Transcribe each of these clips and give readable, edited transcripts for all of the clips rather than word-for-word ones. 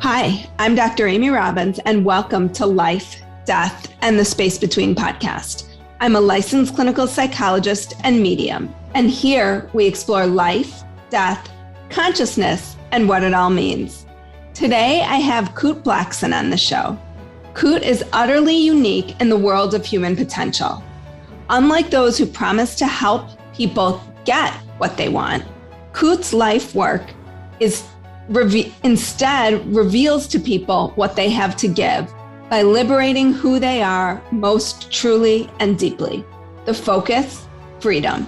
Hi, I'm Dr. Amy Robbins, and welcome to Life, Death, and the Space Between podcast. I'm a licensed clinical psychologist and medium, and here we explore life, death, consciousness, and what it all means. Today, I have Kute Blackson on the show. Kute is utterly unique in the world of human potential. Unlike those who promise to help people get what they want, Kute's life work instead reveals to people what they have to give by liberating who they are most truly and deeply. The focus, freedom.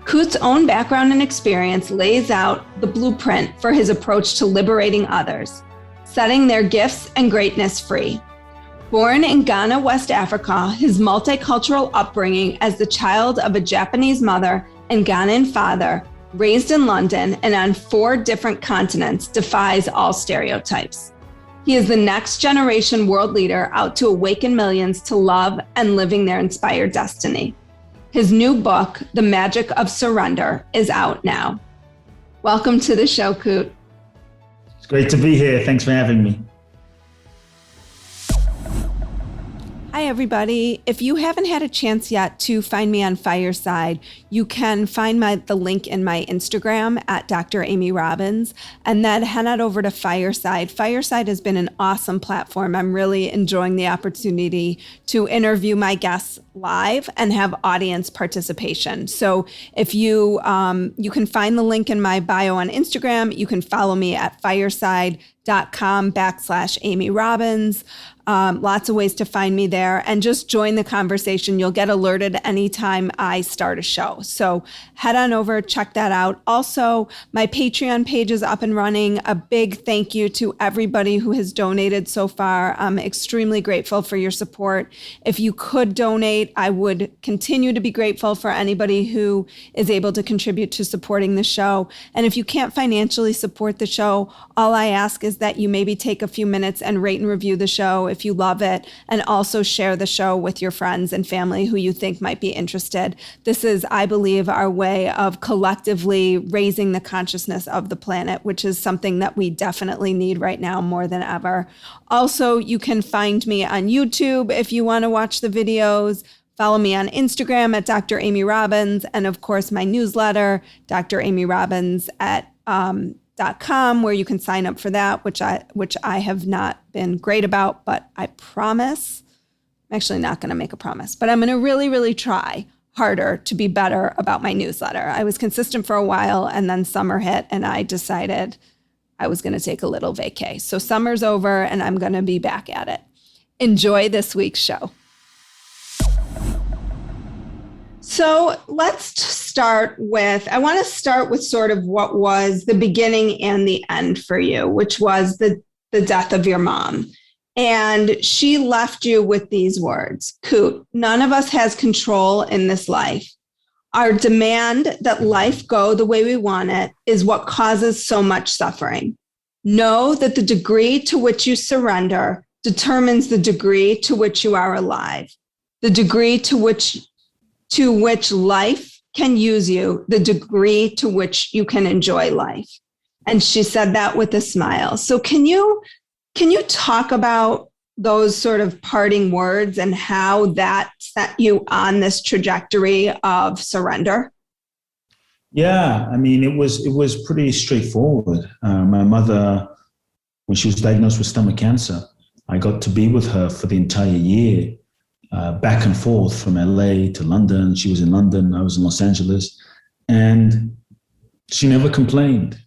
Kute's own background and experience lays out the blueprint for his approach to liberating others, setting their gifts and greatness free. Born in Ghana, West Africa, his multicultural upbringing as the child of a Japanese mother and Ghanaian father, raised in London and on 4 different continents, defies all stereotypes. He is the next generation world leader out to awaken millions to love and living their inspired destiny. His new book, The Magic of Surrender, is out now. Welcome to the show, Kute. It's great to be here. Thanks for having me. Hi, everybody. If you haven't had a chance yet to find me on Fireside, you can find the link in my Instagram at Dr. Amy Robbins, and then head on over to Fireside. Fireside has been an awesome platform. I'm really enjoying the opportunity to interview my guests live and have audience participation. So if you can find the link in my bio on Instagram. You can follow me at fireside.com/Amy Robbins. Lots of ways to find me there, and just join the conversation. You'll get alerted anytime I start a show. So head on over, check that out. Also, my Patreon page is up and running. A big thank you to everybody who has donated so far. I'm extremely grateful for your support. If you could donate, I would continue to be grateful for anybody who is able to contribute to supporting the show. And if you can't financially support the show, all I ask is that you maybe take a few minutes and rate and review the show if you love it, and also share the show with your friends and family who you think might be interested. This is, I believe, our way of collectively raising the consciousness of the planet, which is something that we definitely need right now more than ever. Also, you can find me on YouTube if you want to watch the videos. Follow me on Instagram at Dr. Amy Robbins, and of course my newsletter, Dr. Amy Robbins at .com, where you can sign up for that, which I have not been great about, but I promise, I'm actually not going to make a promise, but I'm going to really, really try harder to be better about my newsletter. I was consistent for a while, and then summer hit, and I decided I was going to take a little vacay. So summer's over, and I'm going to be back at it. Enjoy this week's show. So I want to start with sort of what was the beginning and the end for you, which was the death of your mom. And she left you with these words: Kute, none of us has control in this life. Our demand that life go the way we want it is what causes so much suffering. Know that the degree to which you surrender determines the degree to which you are alive, the degree to which life can use you, the degree to which you can enjoy life. And she said that with a smile. So can you talk about those sort of parting words and how that set you on this trajectory of surrender? Yeah, I mean, it was pretty straightforward. My mother, when she was diagnosed with stomach cancer, I got to be with her for the entire year. Back and forth from LA to London. She was in London, I was in Los Angeles, and she never complained.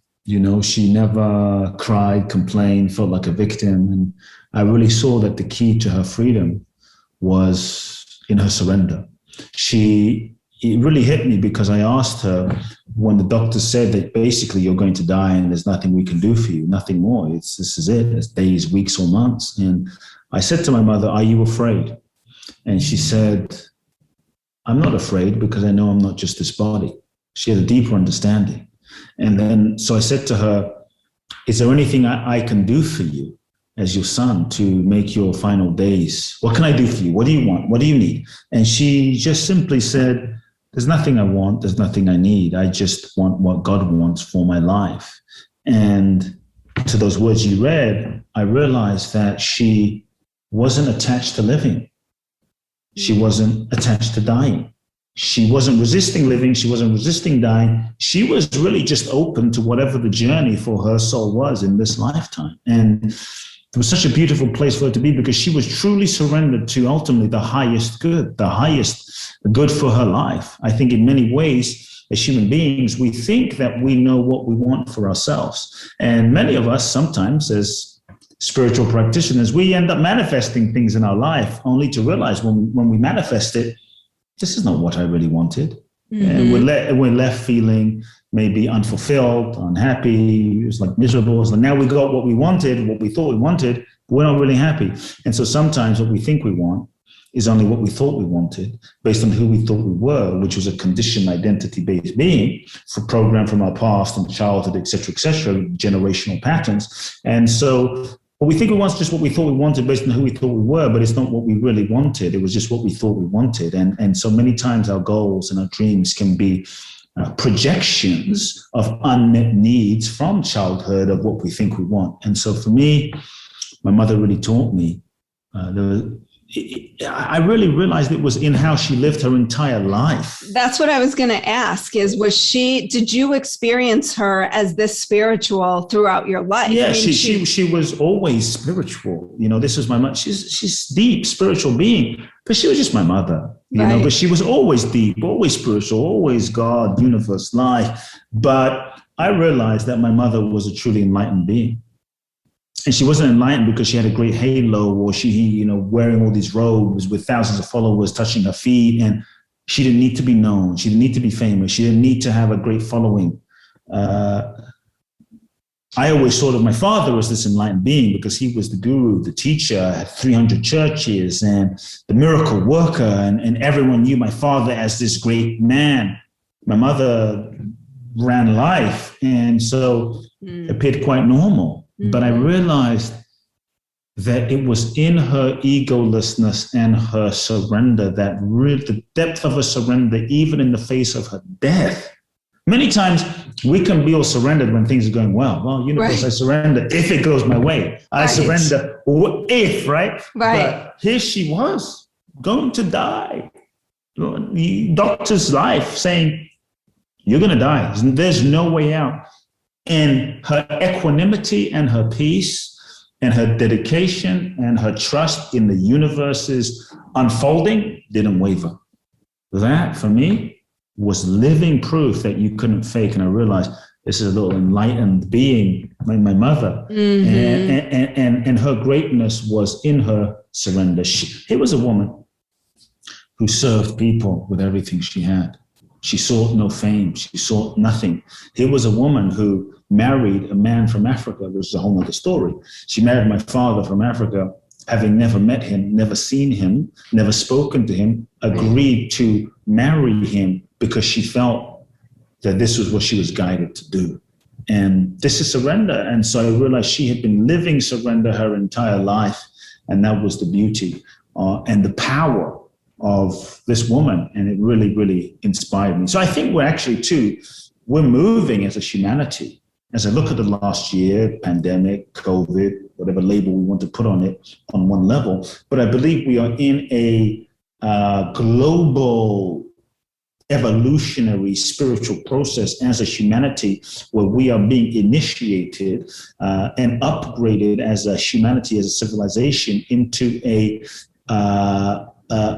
She never cried, complained, felt like a victim. And I really saw that the key to her freedom was in her surrender. It really hit me because I asked her when the doctor said that basically you're going to die and there's nothing we can do for you, nothing more. This is it. It's days, weeks, or months. And I said to my mother, "Are you afraid?" And she said, "I'm not afraid because I know I'm not just this body." She had a deeper understanding. And then, so I said to her, "Is there anything I can do for you as your son to make your final days? What can I do for you? What do you want? What do you need?" And she just simply said, "There's nothing I want. There's nothing I need. I just want what God wants for my life." And to those words you read, I realized that she wasn't attached to living. She wasn't attached to dying. She wasn't resisting living. She wasn't resisting dying. She was really just open to whatever the journey for her soul was in this lifetime. And it was such a beautiful place for her to be, because she was truly surrendered to ultimately the highest good for her life. I think in many ways, as human beings, we think that we know what we want for ourselves. And many of us sometimes, as spiritual practitioners, we end up manifesting things in our life only to realize when we manifest it, this is not what I really wanted. And we're left feeling maybe unfulfilled, unhappy. It was like miserable. It's like now we got what we wanted, what we thought we wanted, but we're not really happy. And so sometimes what we think we want is only what we thought we wanted based on who we thought we were, which was a conditioned identity-based being for programmed from our past and childhood, et cetera, generational patterns. And so what we think we want is just what we thought we wanted based on who we thought we were, but it's not what we really wanted. It was just what we thought we wanted. And so many times our goals and our dreams can be projections of unmet needs from childhood of what we think we want. And so for me, my mother really taught me, I really realized it was in how she lived her entire life. That's what I was going to ask did you experience her as this spiritual throughout your life? Yeah, she was always spiritual. This was my mother. She's deep spiritual being, but she was just my mother, but she was always deep, always spiritual, always God, universe, life. But I realized that my mother was a truly enlightened being. And she wasn't enlightened because she had a great halo, or she, wearing all these robes with thousands of followers touching her feet. And she didn't need to be known. She didn't need to be famous. She didn't need to have a great following. I always thought of my father as this enlightened being because he was the guru, the teacher, had 300 churches and the miracle worker. And everyone knew my father as this great man. My mother ran life. And so it appeared quite normal. But I realized that it was in her egolessness and her surrender that really, the depth of her surrender, even in the face of her death. Many times we can be all surrendered when things are going well. Well, universe, I surrender if it goes my way. I surrender if, right? But here she was going to die. The doctor's life saying, you're going to die. There's no way out. And her equanimity and her peace and her dedication and her trust in the universe's unfolding didn't waver. That, for me, was living proof that you couldn't fake. And I realized this is a little enlightened being, like my mother. And her greatness was in her surrender. She was a woman who served people with everything she had. She sought no fame. She sought nothing. Here was a woman who married a man from Africa, which is a whole other story. She married my father from Africa, having never met him, never seen him, never spoken to him, agreed to marry him because she felt that this was what she was guided to do. And this is surrender. And so I realized she had been living surrender her entire life. And that was the beauty and the power of this woman. And it really, really inspired me. So I think we're moving as a humanity. As I look at the last year, pandemic, COVID, whatever label we want to put on it on one level, but I believe we are in a global evolutionary spiritual process as a humanity where we are being initiated and upgraded as a humanity, as a civilization into a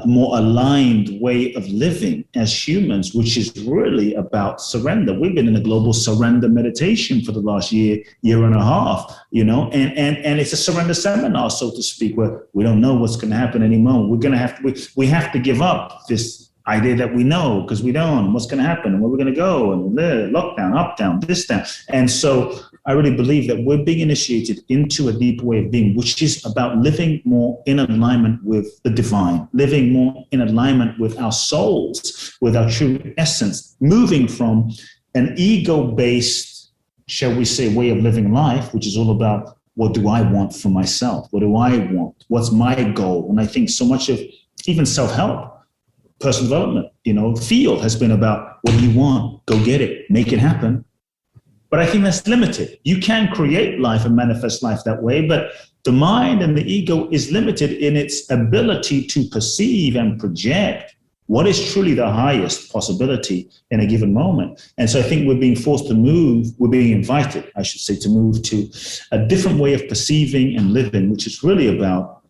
more aligned way of living as humans, which is really about surrender. We've been in a global surrender meditation for the last year and a half, and it's a surrender seminar, so to speak, where we don't know what's going to happen anymore. We have to give up this idea that we know because we don't. What's going to happen and where we're going to go and lockdown, up, down, this, down. And so I really believe that we're being initiated into a deep way of being, which is about living more in alignment with the divine, living more in alignment with our souls, with our true essence, moving from an ego-based, shall we say, way of living life, which is all about what do I want for myself? What do I want? What's my goal? And I think so much of even self-help, personal development, field has been about what do you want? Go get it, make it happen. But I think that's limited. You can create life and manifest life that way, but the mind and the ego is limited in its ability to perceive and project what is truly the highest possibility in a given moment. And so I think we're being forced to move, we're being invited, I should say, to move to a different way of perceiving and living, which is really about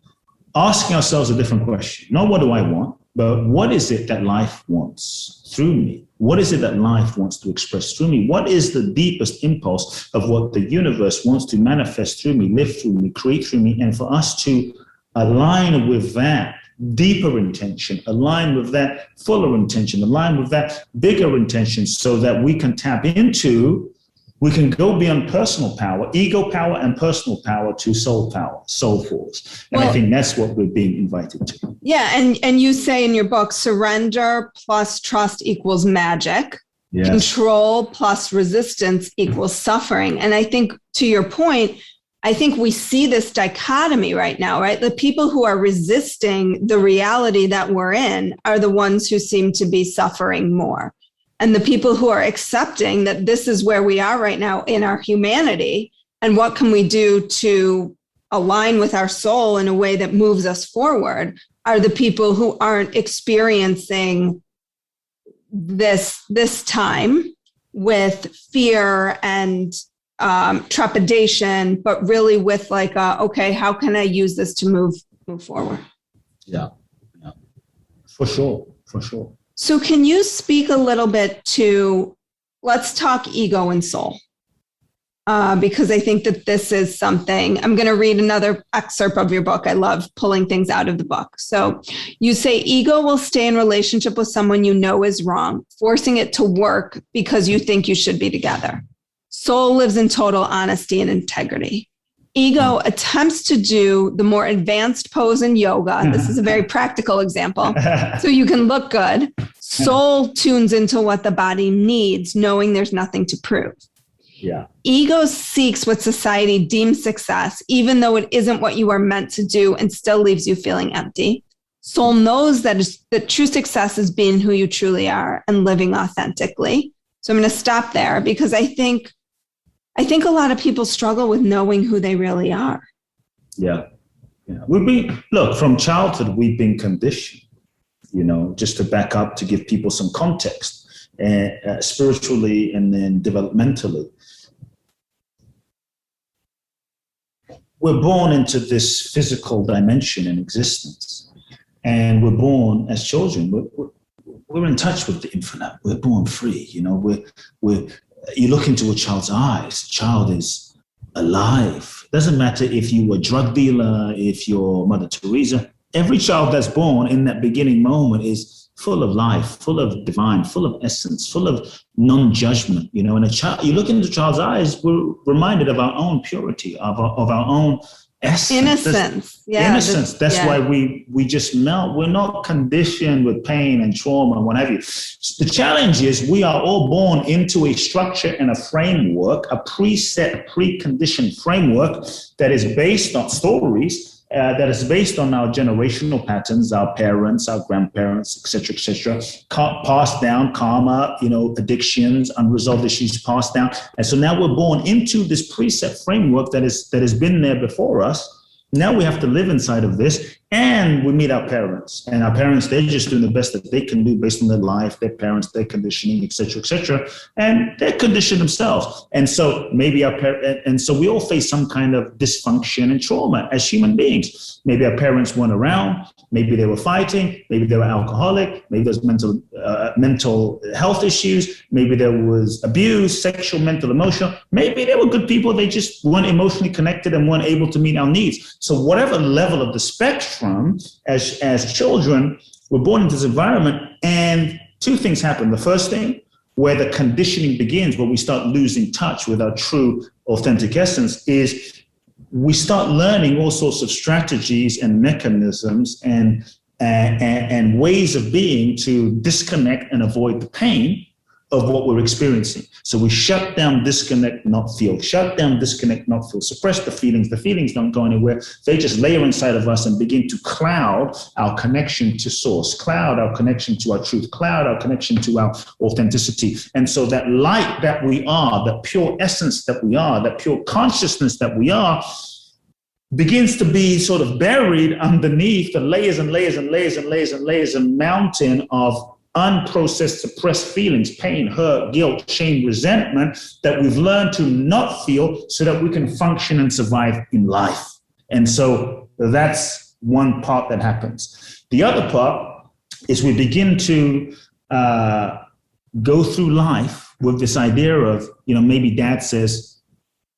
asking ourselves a different question. Not what do I want, but what is it that life wants through me? What is it that life wants to express through me? What is the deepest impulse of what the universe wants to manifest through me, live through me, create through me? And for us to align with that deeper intention, align with that fuller intention, align with that bigger intention, so that we can tap into, we can go beyond personal power, ego power and personal power to soul power, soul force. And I think that's what we're being invited to. Yeah. And you say in your book, surrender plus trust equals magic. Yes. Control plus resistance equals suffering. And I think, to your point, I think we see this dichotomy right now, right? The people who are resisting the reality that we're in are the ones who seem to be suffering more. And the people who are accepting that this is where we are right now in our humanity, and what can we do to align with our soul in a way that moves us forward, are the people who aren't experiencing this time with fear and trepidation, but really with like, okay, how can I use this to move forward? Yeah, for sure. So can you speak a little bit to, let's talk ego and soul, because I think that this is something, I'm going to read another excerpt of your book. I love pulling things out of the book. So you say ego will stay in relationship with someone you know is wrong, forcing it to work because you think you should be together. Soul lives in total honesty and integrity. Ego attempts to do the more advanced pose in yoga. This is a very practical example. So you can look good. Soul tunes into what the body needs, knowing there's nothing to prove. Yeah. Ego seeks what society deems success, even though it isn't what you are meant to do, and still leaves you feeling empty. Soul knows that true success is being who you truly are and living authentically. So I'm going to stop there, because I think a lot of people struggle with knowing who they really are. Yeah. From childhood, we've been conditioned, just to back up, to give people some context, spiritually and then developmentally. We're born into this physical dimension in existence, and we're born as children. We're in touch with the infinite. We're born free. You look into a child's eyes, the child is alive. Doesn't matter if you were a drug dealer, if you're Mother Teresa. Every child that's born in that beginning moment is full of life, full of divine, full of essence, full of non-judgment. And a child, you look into a child's eyes, we're reminded of our own purity, of our own essence. Innocence. Innocence. That's why we just melt. We're not conditioned with pain and trauma and what have you. The challenge is we are all born into a structure and a framework, a preset, preconditioned framework that is based on stories, that is based on our generational patterns, our parents, our grandparents, et cetera, passed down, karma, addictions, unresolved issues passed down. And so now we're born into this preset framework that has been there before us. Now we have to live inside of this, and we meet our parents. And our parents, they're just doing the best that they can do based on their life, their parents, their conditioning, et cetera, and they're conditioned themselves. And so maybe and so we all face some kind of dysfunction and trauma as human beings. Maybe our parents weren't around, maybe they were fighting, maybe they were alcoholic, maybe there's mental health issues, maybe there was abuse, sexual, mental, emotional. Maybe they were good people, they just weren't emotionally connected and weren't able to meet our needs. So whatever level of the spectrum, as children, we're born into this environment, and two things happen. The first thing, where the conditioning begins, where we start losing touch with our true, authentic essence, is we start learning all sorts of strategies and mechanisms and ways of being to disconnect and avoid the pain of what we're experiencing. So we shut down, disconnect, not feel. Shut down, disconnect, not feel. Suppress the feelings. The feelings don't go anywhere. They just layer inside of us and begin to cloud our connection to source, cloud our connection to our truth, cloud our connection to our authenticity. And so that light that we are, that pure essence that we are, that pure consciousness that we are, begins to be sort of buried underneath the layers and layers and layers and layers and layers, a mountain of unprocessed, suppressed feelings, pain, hurt, guilt, shame, resentment that we've learned to not feel so that we can function and survive in life. And so that's one part that happens. The other part is we begin to go through life with this idea of, maybe dad says,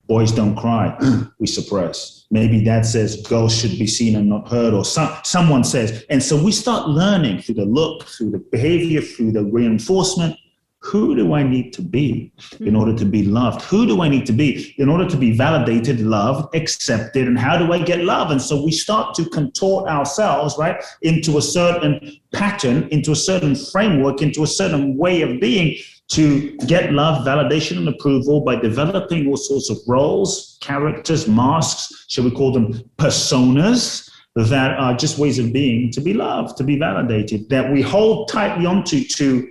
boys don't cry, we suppress. Maybe dad says girls should be seen and not heard, or someone says. And so we start learning through the look, through the behavior, through the reinforcement. Who do I need to be in order to be loved? Who do I need to be in order to be validated, loved, accepted? And how do I get love? And so we start to contort ourselves, right, into a certain pattern, into a certain framework, into a certain way of being, to get love, validation, and approval by developing all sorts of roles, characters, masks, shall we call them personas, that are just ways of being to be loved, to be validated, that we hold tightly onto to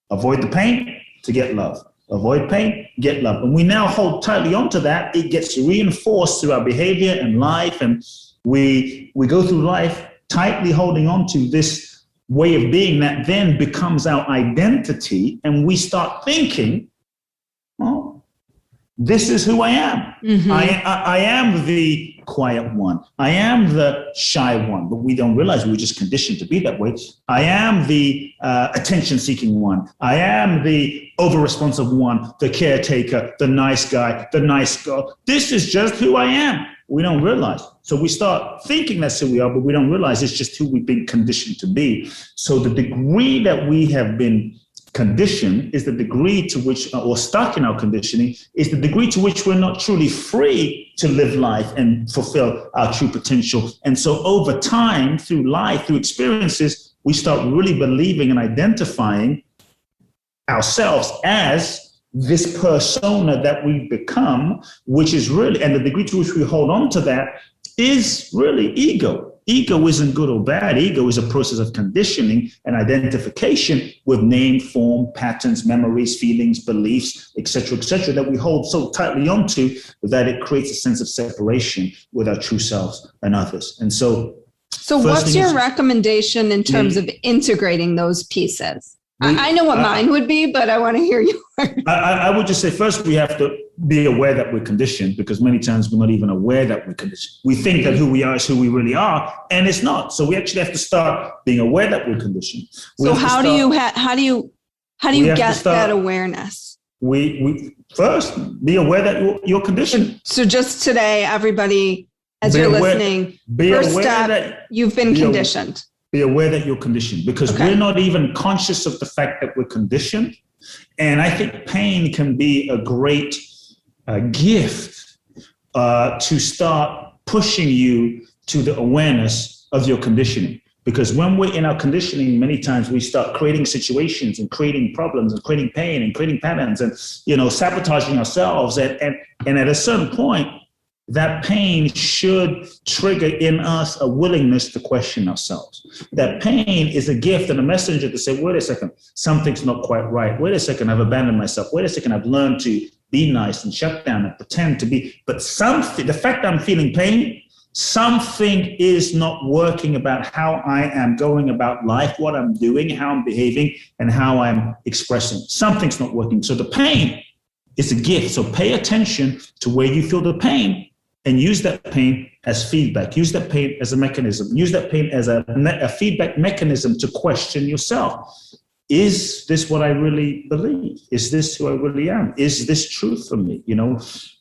avoid the pain, to get love. Avoid pain, get love. And we now hold tightly onto that. It gets reinforced through our behavior and life, and we go through life tightly holding on to this way of being that then becomes our identity, and we start thinking, oh, this is who I am. Mm-hmm. I am the quiet one. I am the shy one, but we don't realize we're just conditioned to be that way. I am the attention-seeking one. I am the over-responsive one, the caretaker, the nice guy, the nice girl. This is just who I am. We don't realize. So we start thinking that's who we are, but we don't realize it's just who we've been conditioned to be. So the degree that we have been conditioned is the degree to which, or stuck in our conditioning, is the degree to which we're not truly free to live life and fulfill our true potential. And so over time, through life, through experiences, we start really believing and identifying ourselves as this persona that we become, which is really, and the degree to which we hold on to that is really ego. Ego isn't good or bad. Ego is a process of conditioning and identification with name, form, patterns, memories, feelings, beliefs, etc., that we hold so tightly onto that it creates a sense of separation with our true selves and others. And so what's your recommendation in terms of integrating those pieces? I know what mine would be, but I want to hear yours. I would just say, first, we have to be aware that we're conditioned, because many times we're not even aware that we're conditioned. We think that who we are is who we really are, and it's not. So we actually have to start being aware that we're conditioned. So how do you get that awareness? We first be aware that you're conditioned. So just today, everybody, as you're listening, first step, you've been conditioned. Be aware that you're conditioned, because we're not even conscious of the fact that we're conditioned. And I think pain can be a great gift to start pushing you to the awareness of your conditioning. Because when we're in our conditioning, many times we start creating situations and creating problems and creating pain and creating patterns and, sabotaging ourselves. And at a certain point, that pain should trigger in us a willingness to question ourselves. That pain is a gift and a messenger to say, wait a second, something's not quite right. Wait a second, I've abandoned myself. Wait a second, I've learned to be nice and shut down and pretend to be. But the fact that I'm feeling pain, something is not working about how I am going about life, what I'm doing, how I'm behaving, and how I'm expressing. Something's not working. So the pain is a gift. So pay attention to where you feel the pain, and use that pain as feedback. Use that pain as a mechanism. Use that pain as a feedback mechanism to question yourself. Is this what I really believe? Is this who I really am? Is this truth for me?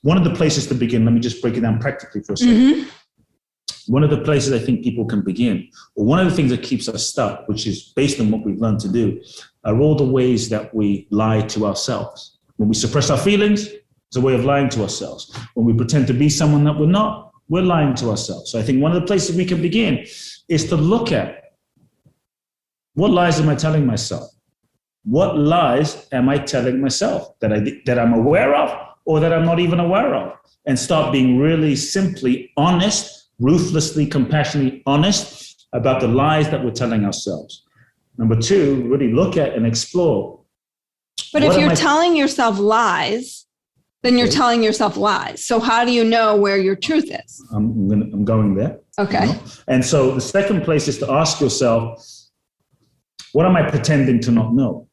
One of the places to begin, let me just break it down practically for a second. Mm-hmm. One of the places I think people can begin, or one of the things that keeps us stuck, which is based on what we've learned to do, are all the ways that we lie to ourselves. When we suppress our feelings, it's a way of lying to ourselves. When we pretend to be someone that we're not, we're lying to ourselves. So I think one of the places we can begin is to look at, what lies am I telling myself? what lies am I telling myself that I'm aware of or that I'm not even aware of? And start being really simply honest, ruthlessly, compassionately honest about the lies that we're telling ourselves. Number two, really look at and explore. But if you're telling yourself lies, then you're telling yourself lies. So how do you know where your truth is? I'm going there. Okay. You know? And so the second place is to ask yourself, what am I pretending to not know?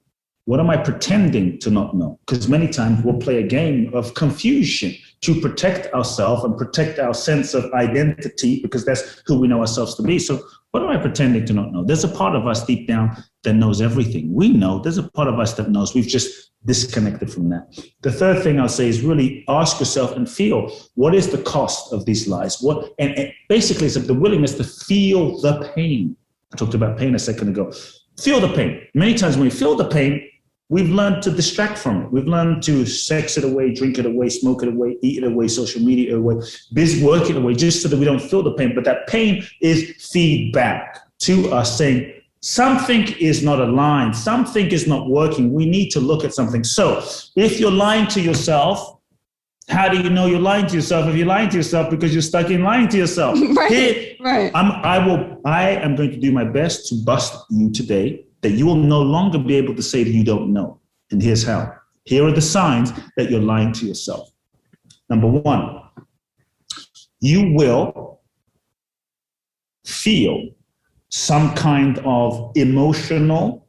What am I pretending to not know? Because many times we'll play a game of confusion to protect ourselves and protect our sense of identity, because that's who we know ourselves to be. So what am I pretending to not know? There's a part of us deep down that knows everything. We know there's a part of us that knows. We've just disconnected from that. The third thing I'll say is really ask yourself and feel, what is the cost of these lies? And basically it's the willingness to feel the pain. I talked about pain a second ago. Feel the pain. Many times when we feel the pain, we've learned to distract from it. We've learned to sex it away, drink it away, smoke it away, eat it away, social media away, work it away, just so that we don't feel the pain. But that pain is feedback to us saying, something is not aligned, something is not working. We need to look at something. So if you're lying to yourself, how do you know you're lying to yourself? If you're lying to yourself because you're stuck in lying to yourself. Right. I am going to do my best to bust you today, that you will no longer be able to say that you don't know. And here's how. Here are the signs that you're lying to yourself. Number one, you will feel some kind of emotional,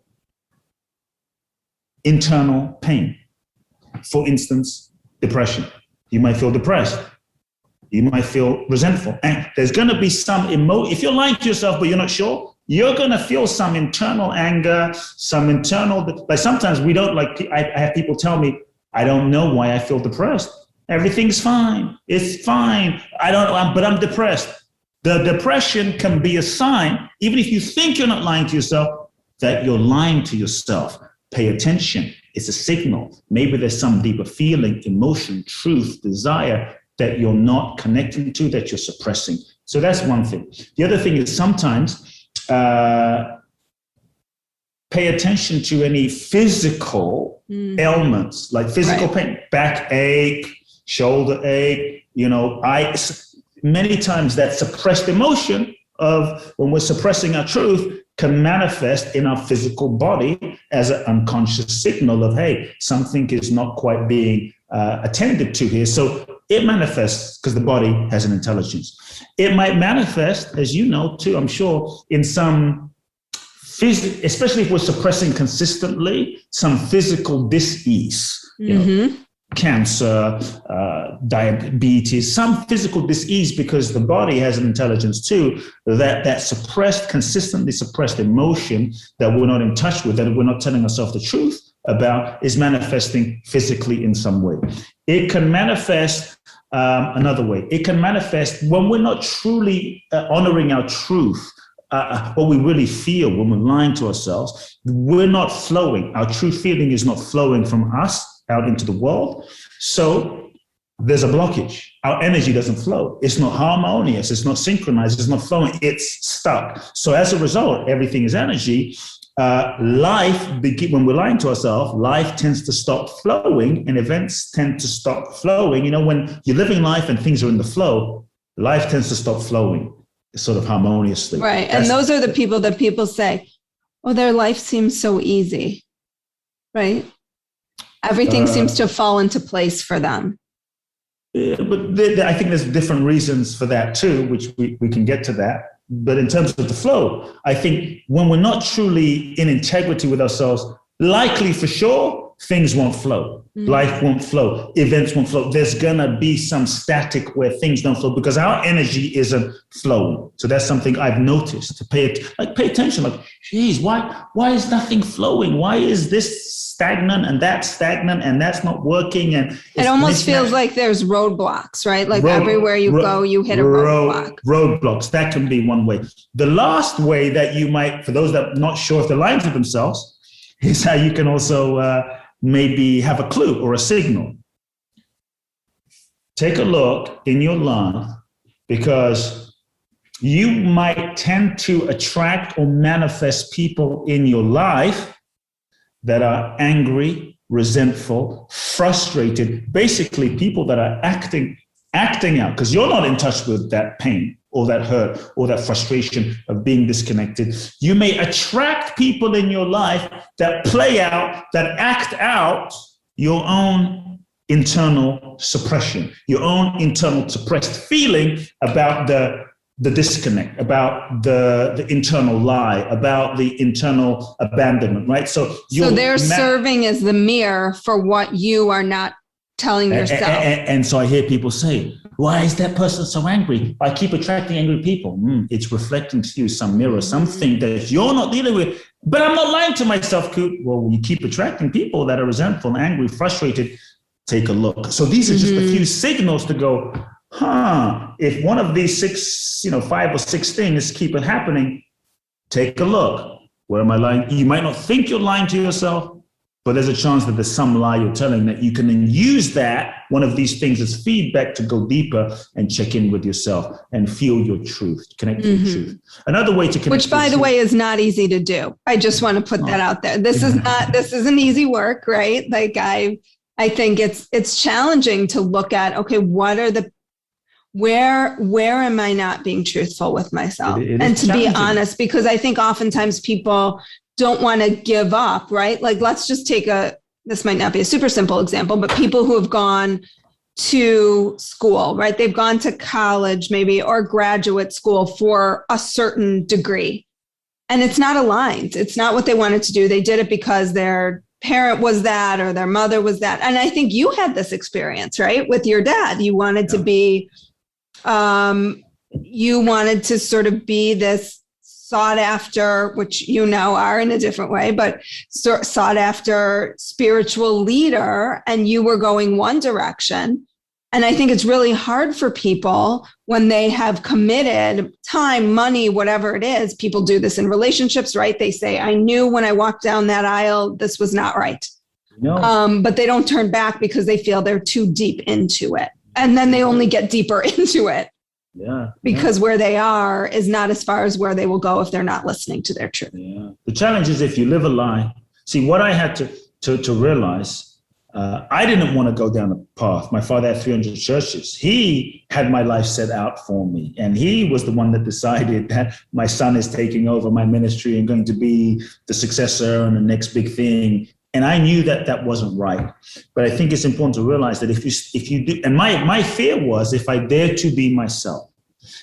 internal pain. For instance, depression. You might feel depressed. You might feel resentful. And there's going to be some if you're lying to yourself, but you're not sure, you're going to feel some internal anger, some internal, like sometimes we don't I have people tell me, I don't know why I feel depressed. Everything's fine. It's fine. But I'm depressed. The depression can be a sign, even if you think you're not lying to yourself, that you're lying to yourself. Pay attention. It's a signal. Maybe there's some deeper feeling, emotion, truth, desire that you're not connecting to, that you're suppressing. So that's one thing. The other thing is sometimes pay attention to any physical ailments, like physical pain, backache, shoulder ache, many times that suppressed emotion of when we're suppressing our truth can manifest in our physical body as an unconscious signal of, hey, something is not quite being attended to here. So it manifests because the body has an intelligence. It might manifest, as you know, too, I'm sure, in some especially if we're suppressing consistently, some physical dis-ease, cancer, diabetes, some physical dis-ease, because the body has an intelligence too, that suppressed, consistently suppressed emotion that we're not in touch with, that we're not telling ourselves the truth about, is manifesting physically in some way. It can manifest another way. It can manifest when we're not truly honoring our truth, what we really feel when we're lying to ourselves. We're not flowing. Our true feeling is not flowing from us out into the world. So there's a blockage. Our energy doesn't flow. It's not harmonious. It's not synchronized. It's not flowing. It's stuck. So as a result, everything is energy. When we're lying to ourselves, life tends to stop flowing and events tend to stop flowing. When you're living life and things are in the flow, life tends to stop flowing sort of harmoniously. Right. And those are the people that people say, oh, their life seems so easy, right? Everything seems to fall into place for them. But I think there's different reasons for that too, which we can get to that. But in terms of the flow, I think when we're not truly in integrity with ourselves, likely for sure, things won't flow. Life won't flow. Events won't flow. There's going to be some static where things don't flow because our energy isn't flowing. So that's something I've noticed. To pay attention. Like, geez, why is nothing flowing? Why is this stagnant and that's not working? And it almost feels like there's roadblocks, right? Like everywhere you go, you hit a roadblock. Roadblocks. That can be one way. The last way that you might, for those that are not sure if they're lying to themselves, is how you can also maybe have a clue or a signal. Take a look in your life, because you might tend to attract or manifest people in your life that are angry, resentful, frustrated, basically people that are acting out, because you're not in touch with that pain or that hurt or that frustration of being disconnected. You may attract people in your life that play out, that act out your own internal suppression, your own internal suppressed feeling about the disconnect, about the internal lie, about the internal abandonment, right? So they're serving as the mirror for what you are not telling yourself. And so I hear people say, why is that person so angry? I keep attracting angry people. It's reflecting to you some mirror, something that you're not dealing with. But I'm not lying to myself, Kute. Well, you keep attracting people that are resentful, angry, frustrated. Take a look. So these are just a few signals to go, if one of these 5 or 6 things keep happening, take a look. Where am I lying? You might not think you're lying to yourself, but there's a chance that there's some lie you're telling that you can then use that, one of these things as feedback to go deeper and check in with yourself and feel your truth, connect to your truth. Another way to connect. Which, by the way, is not easy to do. I just want to put that out there. This isn't easy work, right? Like I think it's challenging to look at, okay, what are where am I not being truthful with myself? And to be honest, because I think oftentimes people don't want to give up, right? Like, let's just take this might not be a super simple example, but people who have gone to school, right? They've gone to college maybe or graduate school for a certain degree, and it's not aligned. It's not what they wanted to do. They did it because their parent was that or their mother was that. And I think you had this experience, right? With your dad, you wanted to be, you wanted to sort of be this sought after, which are in a different way, but sought after spiritual leader, and you were going one direction. And I think it's really hard for people when they have committed time, money, whatever it is. People do this in relationships, right? They say, I knew when I walked down that aisle, this was not right. No. But they don't turn back because they feel they're too deep into it. And then they only get deeper into it. Yeah. Because where they are is not as far as where they will go if they're not listening to their truth. Yeah. The challenge is if you live a lie. See, what I had to realize, I didn't want to go down the path. My father had 300 churches. He had my life set out for me. And he was the one that decided that my son is taking over my ministry and going to be the successor and the next big thing. And I knew that wasn't right. But I think it's important to realize that if you do, and my fear was if I dare to be myself,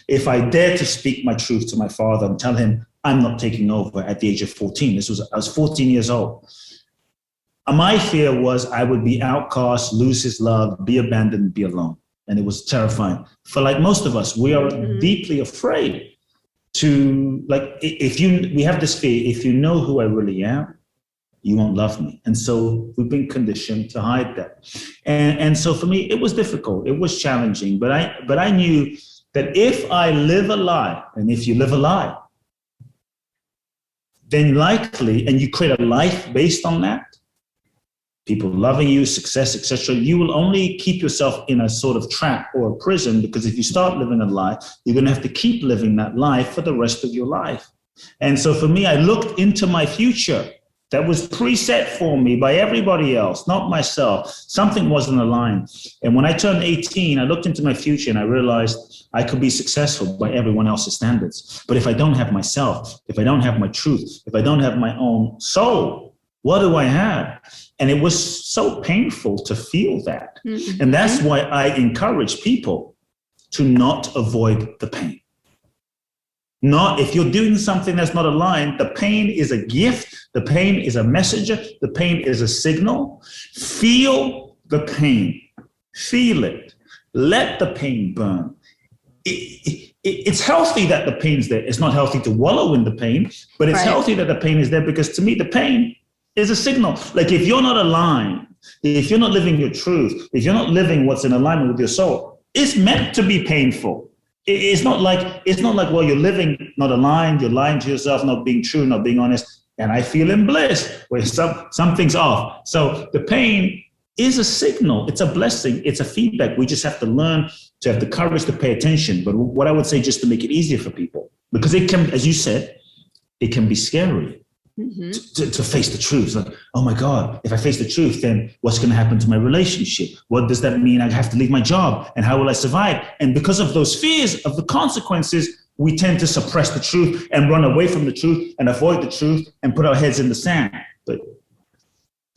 if I dare to speak my truth to my father and tell him I'm not taking over at the age of 14. I was 14 years old. My fear was I would be outcast, lose his love, be abandoned, be alone. And it was terrifying. For like most of us, we are deeply afraid to, like, we have this fear, if you know who I really am, you won't love me. And so we've been conditioned to hide that. And so for me, it was difficult. It was challenging. But I knew that if I live a lie, and if you live a lie, then likely, and you create a life based on that, people loving you, success, etc., you will only keep yourself in a sort of trap or a prison, because if you start living a lie, you're going to have to keep living that lie for the rest of your life. And so for me, I looked into my future that was preset for me by everybody else, not myself. Something wasn't aligned. And when I turned 18, I looked into my future and I realized I could be successful by everyone else's standards. But if I don't have myself, if I don't have my truth, if I don't have my own soul, what do I have? And it was so painful to feel that. Mm-hmm. And that's why I encourage people to not avoid the pain. Not if you're doing something that's not aligned, the pain is a gift, the pain is a messenger, the pain is a signal. Feel the pain, feel it, let the pain burn. It's healthy that the pain's there. It's not healthy to wallow in the pain, but it's healthy that the pain is there, because to me, the pain is a signal. Like if you're not aligned, if you're not living your truth, if you're not living what's in alignment with your soul, it's meant to be painful. It's not like, well, you're living not aligned, you're lying to yourself, not being true, not being honest, and I feel in bliss, where something's off. So the pain is a signal, it's a blessing, it's a feedback. We just have to learn to have the courage to pay attention. But what I would say, just to make it easier for people, because it can, as you said, it can be scary. to face the truth. Like, oh my God, if I face the truth, then what's going to happen to my relationship? What does that mean? I have to leave my job, and how will I survive? And because of those fears of the consequences, we tend to suppress the truth and run away from the truth and avoid the truth and put our heads in the sand. But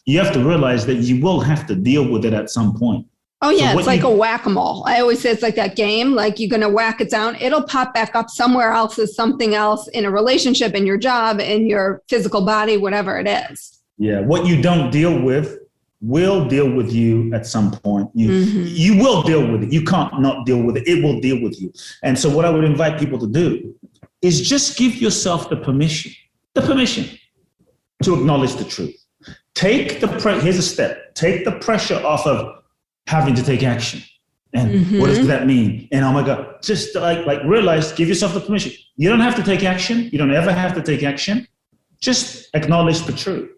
you have to realize that you will have to deal with it at some point. Oh, yeah. So it's like a whack-a-mole. I always say it's like that game, like you're going to whack it down. It'll pop back up somewhere else as something else in a relationship, in your job, in your physical body, whatever it is. Yeah. What you don't deal with will deal with you at some point. You will deal with it. You can't not deal with it. It will deal with you. And so what I would invite people to do is just give yourself the permission to acknowledge the truth. Here's a step. Take the pressure off of having to take action. And what does that mean? And oh my God, just like realize, give yourself the permission. You don't have to take action. You don't ever have to take action. Just acknowledge the truth.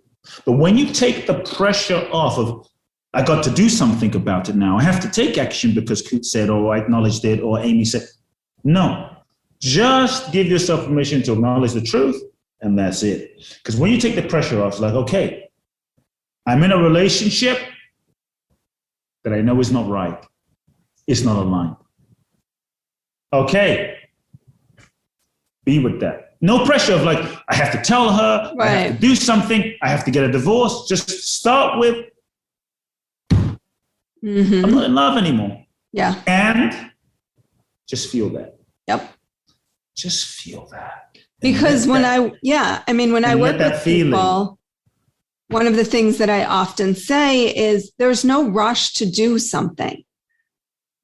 But when you take the pressure off of, I got to do something about it now, I have to take action because Kute said, or I acknowledged it, or Amy said, no, just give yourself permission to acknowledge the truth, and that's it. Because when you take the pressure off, it's like, okay, I'm in a relationship that I know is not right. It's not aligned. Okay. Be with that. No pressure of like, I have to tell her, right. I have to do something, I have to get a divorce. Just start with, I'm not in love anymore. Yeah. And just feel that. Yep. Just feel that. Because when I work with people, one of the things that I often say is there's no rush to do something.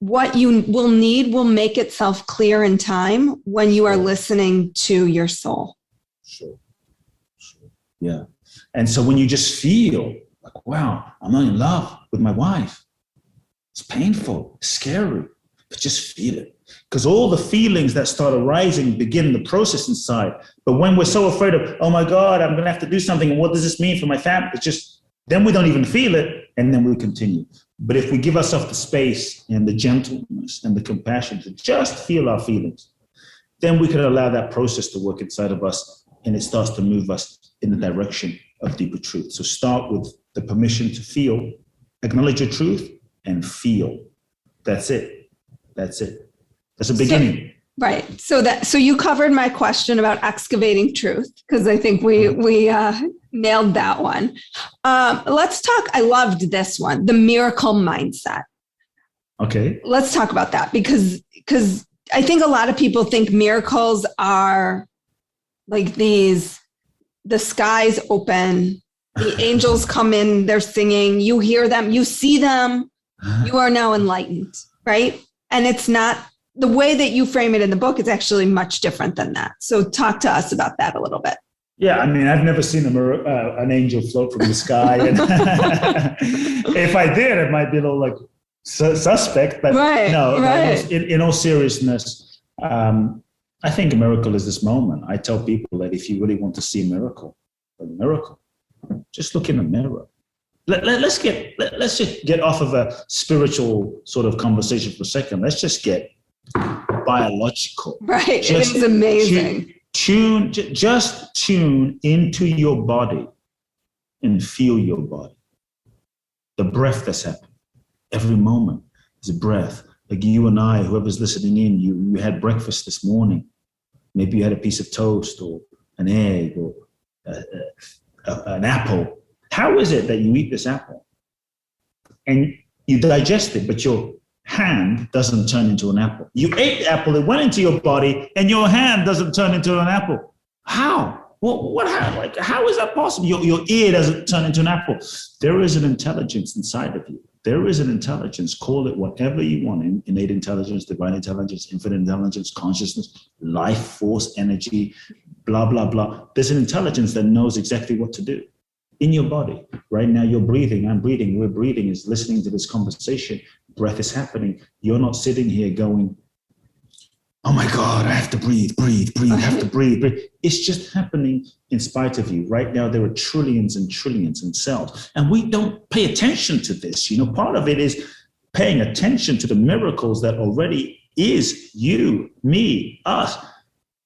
What you will need will make itself clear in time when you are listening to your soul. Sure. Yeah. And so when you just feel like, wow, I'm not in love with my wife. It's painful, it's scary, but just feel it. Because all the feelings that start arising begin the process inside. But when we're so afraid of, oh my God, I'm going to have to do something, and what does this mean for my family? It's just, then we don't even feel it, and then we continue. But if we give ourselves the space and the gentleness and the compassion to just feel our feelings, then we can allow that process to work inside of us, and it starts to move us in the direction of deeper truth. So start with the permission to feel, acknowledge your truth, and feel. That's it. That's it. That's a beginning. Right. So you covered my question about excavating truth, because I think we nailed that one. Let's talk. I loved this one, the miracle mindset. Okay. Let's talk about that, because I think a lot of people think miracles are like these, the skies open, the angels come in, they're singing, you hear them, you see them, you are now enlightened, right? And it's not, the way that you frame it in the book is actually much different than that. So talk to us about that a little bit. Yeah, I mean, I've never seen an angel float from the sky. And if I did, it might be a little like suspect. But in all seriousness, I think a miracle is this moment. I tell people that if you really want to see a miracle, just look in the mirror. Let's just get off of a spiritual sort of conversation for a second. Let's just get biological. Right. It is amazing. Just tune into your body and feel your body. The breath that's happening. Every moment is a breath. Like you and I, whoever's listening in, you had breakfast this morning. Maybe you had a piece of toast or an egg or an apple. How is it that you eat this apple and you digest it, but your hand doesn't turn into an apple? You ate the apple, it went into your body, and your hand doesn't turn into an apple. How? How is that possible? Your ear doesn't turn into an apple. There is an intelligence inside of you. There is an intelligence, call it whatever you want, innate intelligence, divine intelligence, infinite intelligence, consciousness, life force, energy, blah, blah, blah. There's an intelligence that knows exactly what to do. In your body. Right now, you're breathing, I'm breathing, we're breathing, is listening to this conversation. Breath is happening. You're not sitting here going, oh my God, I have to breathe, I have to breathe. It's just happening in spite of you. Right now, there are trillions and trillions in cells. And we don't pay attention to this. Part of it is paying attention to the miracles that already is you, me, us.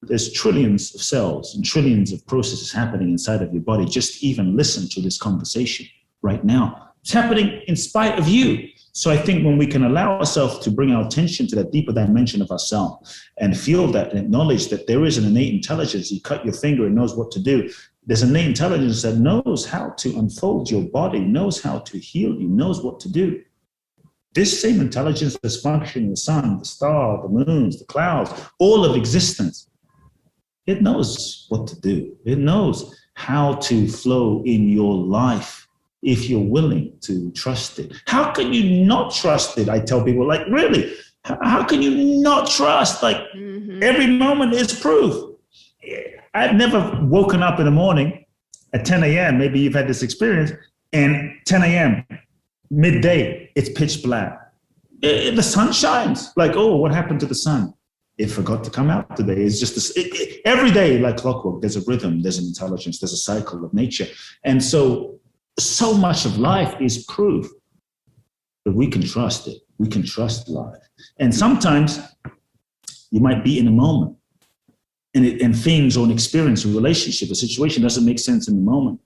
There's trillions of cells and trillions of processes happening inside of your body. Just even listen to this conversation right now. It's happening in spite of you. So I think when we can allow ourselves to bring our attention to that deeper dimension of ourselves and feel that and acknowledge that there is an innate intelligence, you cut your finger, it knows what to do. There's an innate intelligence that knows how to unfold your body, knows how to heal you, knows what to do. This same intelligence that's functioning, the sun, the star, the moons, the clouds, all of existence, it knows what to do. It knows how to flow in your life if you're willing to trust it. How can you not trust it? I tell people, like, really, how can you not trust? Like, every moment is proof. I've never woken up in the morning at 10 a.m., maybe you've had this experience, and 10 a.m., midday, it's pitch black. The sun shines. Like, oh, what happened to the sun? It forgot to come out today. It's just this, every day, like clockwork, there's a rhythm, there's an intelligence, there's a cycle of nature. And so much of life is proof that we can trust it. We can trust life. And sometimes you might be in a moment and things or an experience, a relationship, a situation doesn't make sense in the moment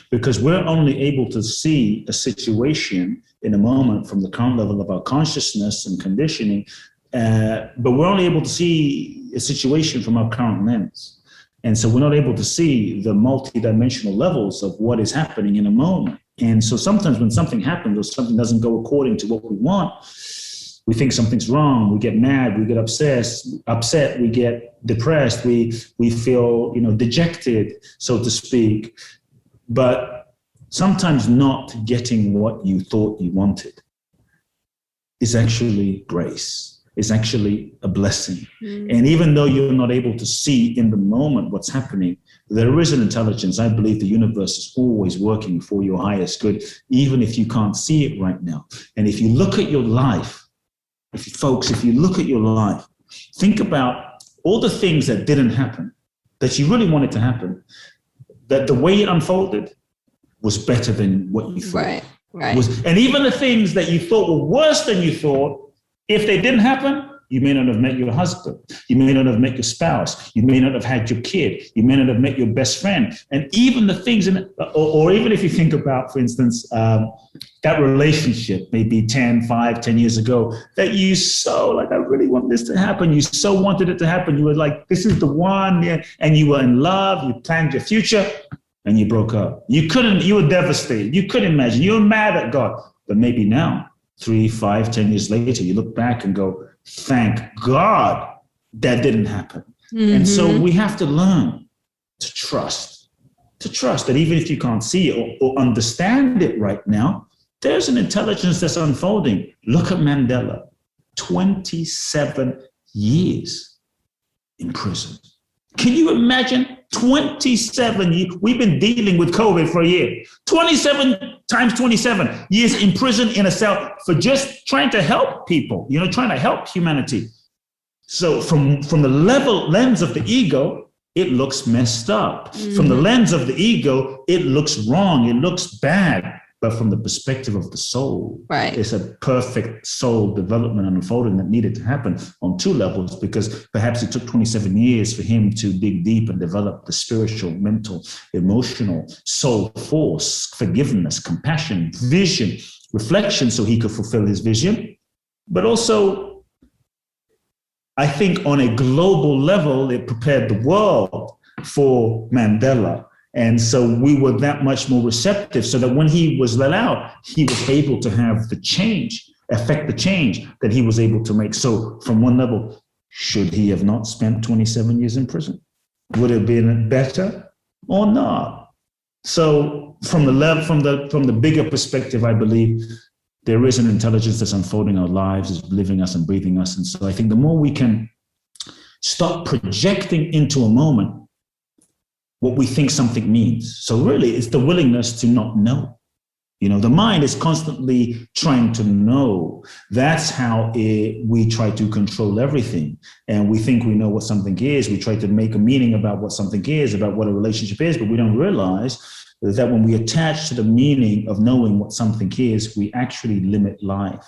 because we're only able to see a situation in a moment from the current level of our consciousness and conditioning, but we're only able to see a situation from our current lens. And so we're not able to see the multidimensional levels of what is happening in a moment. And so sometimes when something happens or something doesn't go according to what we want, we think something's wrong, we get mad, we get upset, we get depressed, we feel, dejected, so to speak. But sometimes not getting what you thought you wanted is actually grace. Is actually a blessing. And even though you're not able to see in the moment what's happening, there is an intelligence. I believe the universe is always working for your highest good, even if you can't see it right now. And if you look at your life, if you look at your life, think about all the things that didn't happen, that you really wanted to happen, that the way it unfolded was better than what you thought. Right. And even the things that you thought were worse than you thought, if they didn't happen, you may not have met your husband. You may not have met your spouse. You may not have had your kid. You may not have met your best friend. And even the things or even if you think about, for instance, that relationship maybe 10 years ago that you I really want this to happen. You so wanted it to happen. You were like, this is the one. Yeah. And you were in love. You planned your future and you broke up. You were devastated. You couldn't imagine. You were mad at God. But maybe now, 3, 5, 10 years later, you look back and go, thank God that didn't happen. And so we have to learn to trust that even if you can't see it or understand it right now, there's an intelligence that's unfolding. Look at Mandela, 27 years in prison. Can you imagine 27 years? We've been dealing with COVID for a year. 27 times 27 years in prison in a cell for just trying to help people, trying to help humanity. So from the lens of the ego, it looks messed up. From the lens of the ego, it looks wrong. It looks bad. But from the perspective of the soul, it's a perfect soul development and unfolding that needed to happen on 2 levels, because perhaps it took 27 years for him to dig deep and develop the spiritual, mental, emotional, soul force, forgiveness, compassion, vision, reflection, so he could fulfill his vision. But also, I think on a global level, it prepared the world for Mandela. And so we were that much more receptive so that when he was let out, he was able to have affect the change that he was able to make. So from one level, should he have not spent 27 years in prison? Would it have been better or not? So from the bigger perspective, I believe there is an intelligence that's unfolding our lives, is living us and breathing us. And so I think the more we can stop projecting into a moment what we think something means. So really, it's the willingness to not know. The mind is constantly trying to know. That's how we try to control everything. And we think we know what something is. We try to make a meaning about what something is, about what a relationship is, but we don't realize that when we attach to the meaning of knowing what something is, we actually limit life.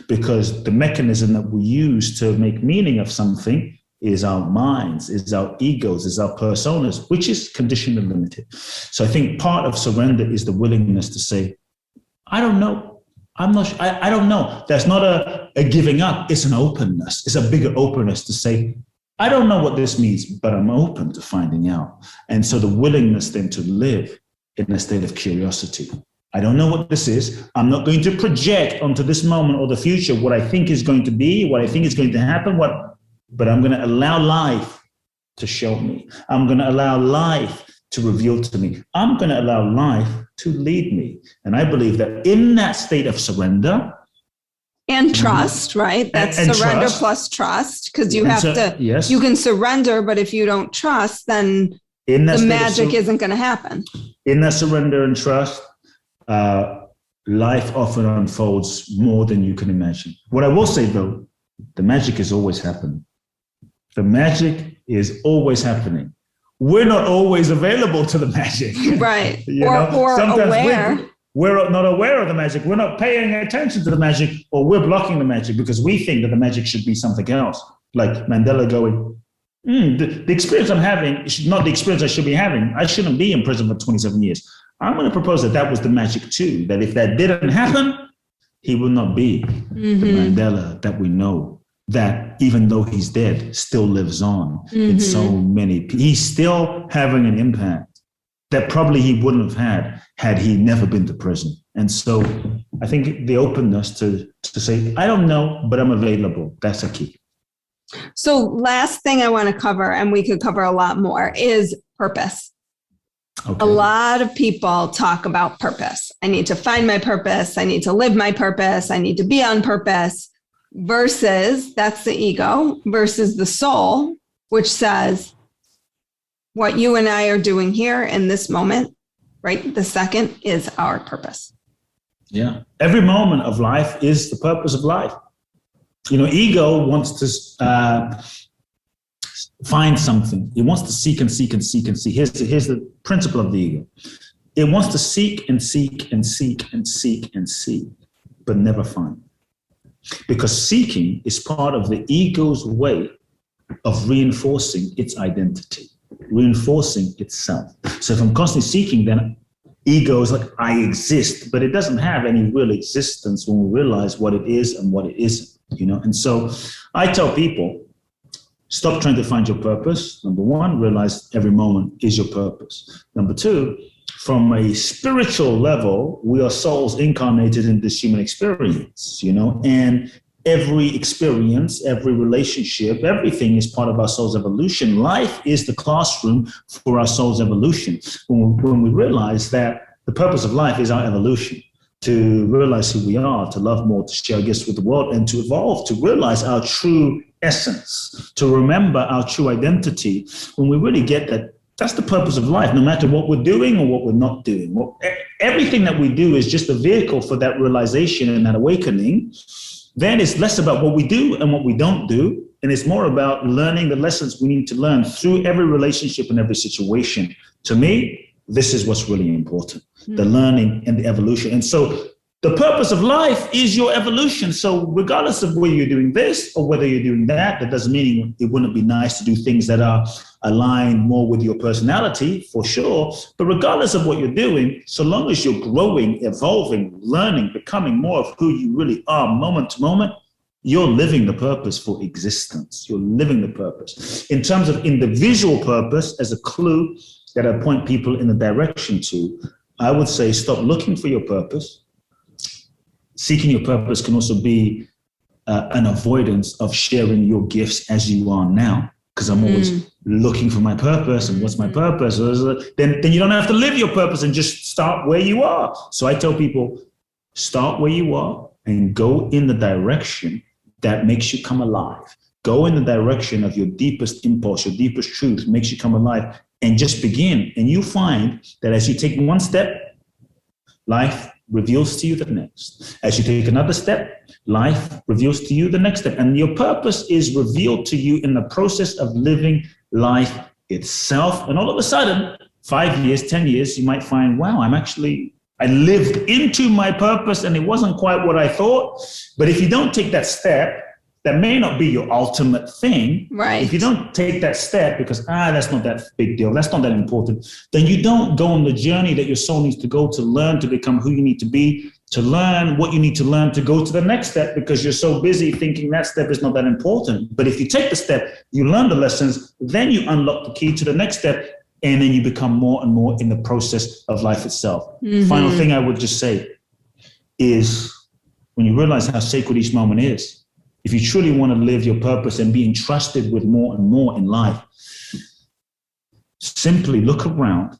Because the mechanism that we use to make meaning of something is our minds, is our egos, is our personas, which is conditioned and limited. So I think part of surrender is the willingness to say, I don't know. I'm not sure. I don't know. That's not a giving up. It's an openness. It's a bigger openness to say, I don't know what this means, but I'm open to finding out. And so the willingness then to live in a state of curiosity. I don't know what this is. I'm not going to project onto this moment or the future what I think is going to be, what I think is going to happen, but I'm going to allow life to show me. I'm going to allow life to reveal to me. I'm going to allow life to lead me. And I believe that in that state of surrender, and trust, right? That's and surrender trust. plus trust, because you have to, yes. You can surrender, but if you don't trust, then the magic isn't going to happen. In that surrender and trust, life often unfolds more than you can imagine. What I will say, though, the magic is always happening. The magic is always happening. We're not always available to the magic. Right. Or aware. We're not aware of the magic. We're not paying attention to the magic, or we're blocking the magic because we think that the magic should be something else. Like Mandela going, the experience I'm having is not the experience I should be having. I shouldn't be in prison for 27 years. I'm going to propose that was the magic too, that if that didn't happen, he will not be the Mandela that we know, that even though he's dead, still lives on in so many. He's still having an impact that probably he wouldn't have had he never been to prison. And so I think the openness to say, I don't know, but I'm available, that's a key. So last thing I want to cover, and we could cover a lot more, is purpose. Okay. A lot of people talk about purpose. I need to find my purpose. I need to live my purpose. I need to be on purpose, versus that's the ego, versus the soul, which says, what you and I are doing here in this moment, right the second, is our purpose. Yeah. Every moment of life is the purpose of life. You know, ego wants to find something. It wants to seek and seek and seek and seek. Here's the principle of the ego. It wants to seek and seek and seek and seek and seek, but never find. Because seeking is part of the ego's way of reinforcing its identity, reinforcing itself. So if I'm constantly seeking, then ego is like, I exist, but it doesn't have any real existence when we realize what it is and what it isn't, you know? And so I tell people, stop trying to find your purpose. Number one, realize every moment is your purpose. Number two, from a spiritual level, we are souls incarnated in this human experience, you know, and every experience, every relationship, everything is part of our soul's evolution. Life is the classroom for our soul's evolution. When we realize that the purpose of life is our evolution, to realize who we are, to love more, to share gifts with the world, and to evolve, to realize our true essence, to remember our true identity. When we really get that, that's the purpose of life, no matter what we're doing or what we're not doing. Everything that we do is just a vehicle for that realization and that awakening. Then it's less about what we do and what we don't do, and it's more about learning the lessons we need to learn through every relationship and every situation. To me, this is what's really important, the learning and the evolution. And so the purpose of life is your evolution. So regardless of whether you're doing this or whether you're doing that, that doesn't mean it wouldn't be nice to do things that are aligned more with your personality, for sure. But regardless of what you're doing, so long as you're growing, evolving, learning, becoming more of who you really are moment to moment, you're living the purpose for existence. You're living the purpose. In terms of individual purpose, as a clue that I point people in the direction to, I would say stop looking for your purpose. Seeking your purpose can also be an avoidance of sharing your gifts as you are now, because I'm always looking for my purpose and what's my purpose. Then you don't have to live your purpose and just start where you are. So I tell people, start where you are and go in the direction that makes you come alive. Go in the direction of your deepest impulse, your deepest truth makes you come alive, and just begin. And you find that as you take one step, life reveals to you the next. As you take another step, life reveals to you the next step. And your purpose is revealed to you in the process of living life itself. And all of a sudden, 5 years, 10 years, you might find, wow, I lived into my purpose and it wasn't quite what I thought. But if you don't take that step, that may not be your ultimate thing. Right. If you don't take that step because, that's not that big deal, that's not that important, then you don't go on the journey that your soul needs to go to learn to become who you need to be, to learn what you need to learn to go to the next step, because you're so busy thinking that step is not that important. But if you take the step, you learn the lessons, then you unlock the key to the next step, and then you become more and more in the process of life itself. Mm-hmm. Final thing I would just say is, when you realize how sacred each moment is, if you truly want to live your purpose and be entrusted with more and more in life, simply look around.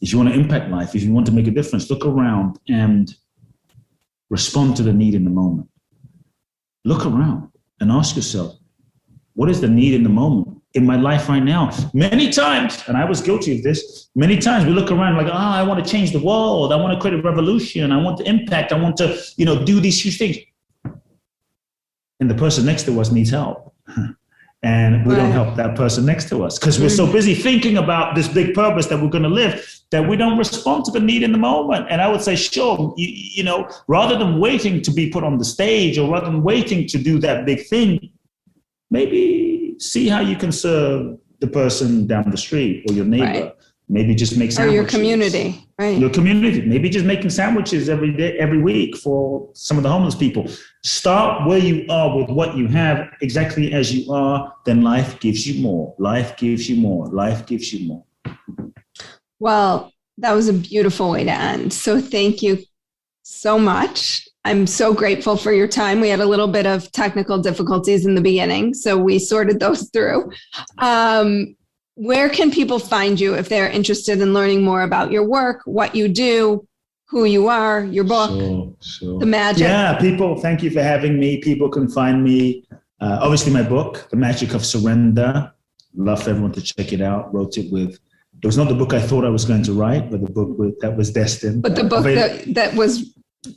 If you want to impact life, if you want to make a difference, look around and respond to the need in the moment. Look around and ask yourself, what is the need in the moment in my life right now? Many times, and I was guilty of this, many times we look around like, I want to change the world. I want to create a revolution. I want to impact. I want to, do these huge things. And the person next to us needs help. And we don't help that person next to us because we're so busy thinking about this big purpose that we're going to live that we don't respond to the need in the moment. And I would say, sure, rather than waiting to be put on the stage or rather than waiting to do that big thing, maybe see how you can serve the person down the street or your neighbor. Right. Maybe just make sandwiches. Or your community, right? Your community. Maybe just making sandwiches every day, every week for some of the homeless people. Start where you are with what you have, exactly as you are. Then life gives you more. Life gives you more. Life gives you more. Well, that was a beautiful way to end. So thank you so much. I'm so grateful for your time. We had a little bit of technical difficulties in the beginning, so we sorted those through. Where can people find you if they're interested in learning more about your work, what you do, who you are, your book, Sure. The Magic? Yeah, people, thank you for having me. People can find me, obviously my book, The Magic of Surrender. Love for everyone to check it out. It was not the book I thought I was going to write, but the book that was destined. But the book that was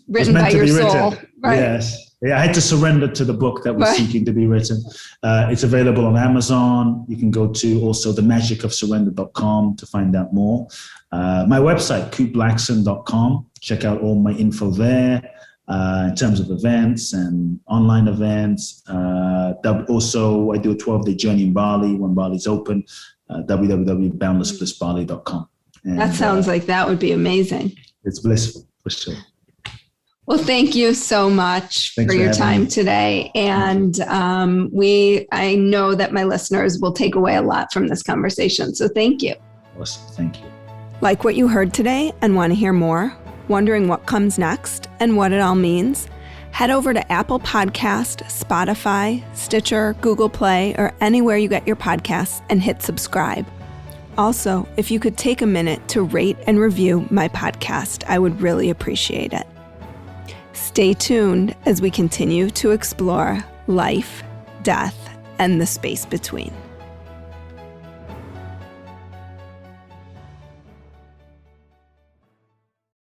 written by your soul. Right? Yes. Yeah, I had to surrender to the book that was seeking to be written. It's available on Amazon. You can go to also themagicofsurrender.com to find out more. My website, kuteblackson.com. Check out all my info there in terms of events and online events. Also, I do a 12-day journey in Bali when Bali's open, www.boundlessblissbali.com. That sounds like that would be amazing. It's blissful, for sure. Well, thank you so much for your time today. And I know that my listeners will take away a lot from this conversation. So thank you. Awesome. Thank you. Like what you heard today and want to hear more? Wondering what comes next and what it all means? Head over to Apple Podcast, Spotify, Stitcher, Google Play, or anywhere you get your podcasts and hit subscribe. Also, if you could take a minute to rate and review my podcast, I would really appreciate it. Stay tuned as we continue to explore life, death, and the space between.